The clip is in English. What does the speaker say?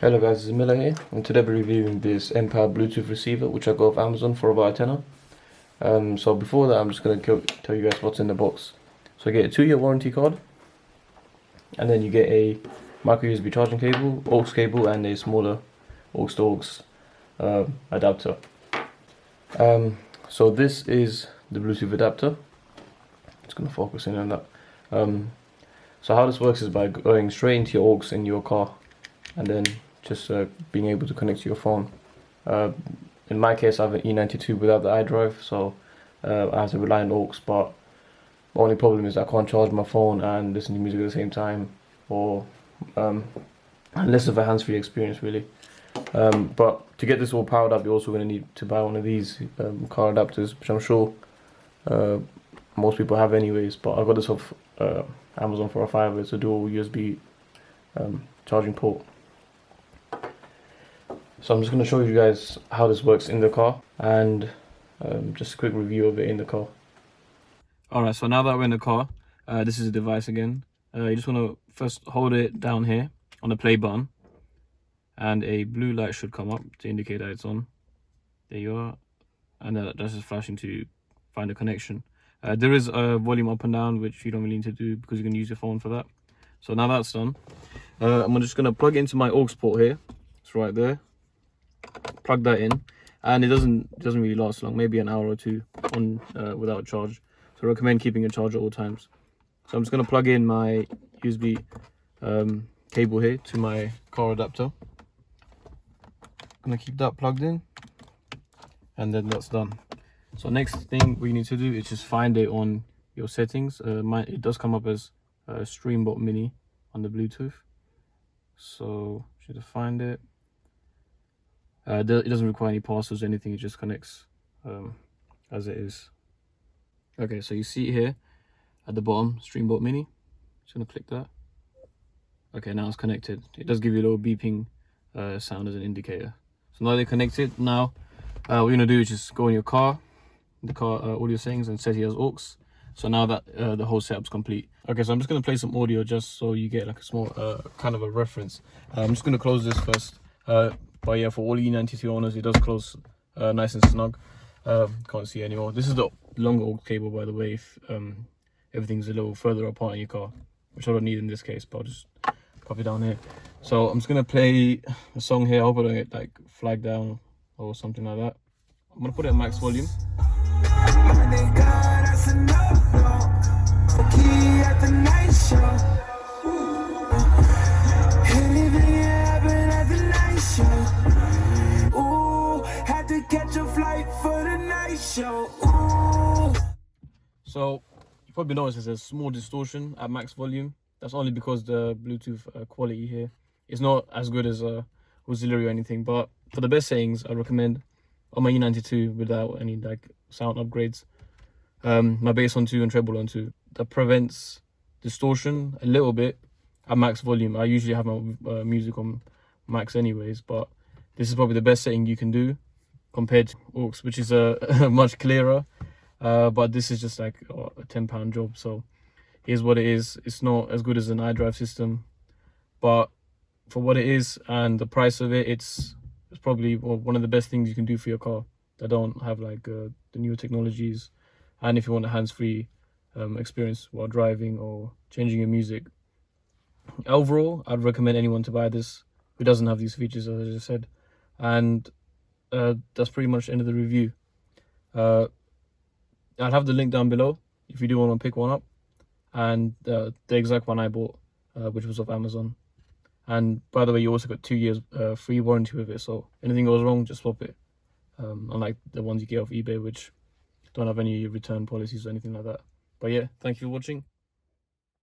Hello guys, it's Amila here, and today we're reviewing this Empire Bluetooth receiver which I got off Amazon for about a tenner. So before that I'm just going to tell you guys what's in the box. So you get a 2-year warranty card, and then you get a micro USB charging cable, aux cable, and a smaller aux to aux adapter. So this is the Bluetooth adapter. It's going to focus in on that. So how this works is by going straight into your aux in your car, and then just being able to connect to your phone. In my case I have an E92 without the iDrive, so I have to rely on aux, but the only problem is I can't charge my phone and listen to music at the same time, or less of a hands-free experience really. But to get this all powered up, you're also going to need to buy one of these car adapters, which I'm sure most people have anyways, but I got this off Amazon for a $5. It's a dual USB charging port. So I'm just going to show you guys how this works in the car, and just a quick review of it in the car. Alright, so now that we're in the car, this is the device again. You just want to first hold it down here on the play button, and a blue light should come up to indicate that it's on. There you are, and that's just flashing to find a connection. There is a volume up and down, which you don't really need to do because you can use your phone for that. So now that's done, I'm just going to plug it into my aux port here. It's right there. Plug that in, and it doesn't really last long, maybe an hour or two on without charge. So I recommend keeping a charge at all times. So I'm just going to plug in my USB cable here to my car adapter. I'm going to keep that plugged in, and then that's done. So next thing we need to do is just find it on your settings. It does come up as Streambot Mini on the Bluetooth, so should find it. It doesn't require any passwords or anything, it just connects as it is. Okay, so you see it here at the bottom, Streambot Mini. Just gonna click that. Okay, now it's connected. It does give you a little beeping sound as an indicator. So now they're connected. Now what you're gonna do is just go in your car, the car audio settings, and set it as aux. So now that the whole setup's complete. Okay, so I'm just gonna play some audio just so you get like a small kind of a reference. I'm just gonna close this first. But yeah, for all E92 owners, it does close nice and snug. Can't see anymore. This is the longer aux cable, by the way, if everything's a little further apart in your car, which I don't need in this case, but I'll just pop it down here. So I'm just gonna play a song here. I hope I don't get like flagged down or something like that. I'm gonna put it at max volume. So you probably notice there's a small distortion at max volume. That's only because the Bluetooth quality here is not as good as auxiliary or anything. But for the best settings, I recommend on my E92 without any like sound upgrades, my bass on 2 and treble on 2. That prevents distortion a little bit at max volume. I usually have my music on max anyways, but this is probably the best setting you can do compared to aux, which is much clearer. But this is just like a £10 job, so here's what it is. It's not as good as an iDrive system, but for what it is and the price of it, it's probably one of the best things you can do for your car that don't have like the newer technologies. And if you want a hands-free experience while driving or changing your music, overall I'd recommend anyone to buy this who doesn't have these features, as I just said. And that's pretty much the end of the review. I'll have the link down below if you do want to pick one up, and the exact one I bought, which was off Amazon. And by the way, you also got 2 years free warranty with it, so anything goes wrong, just swap it. Unlike the ones you get off eBay, which don't have any return policies or anything like that. But yeah, thank you for watching.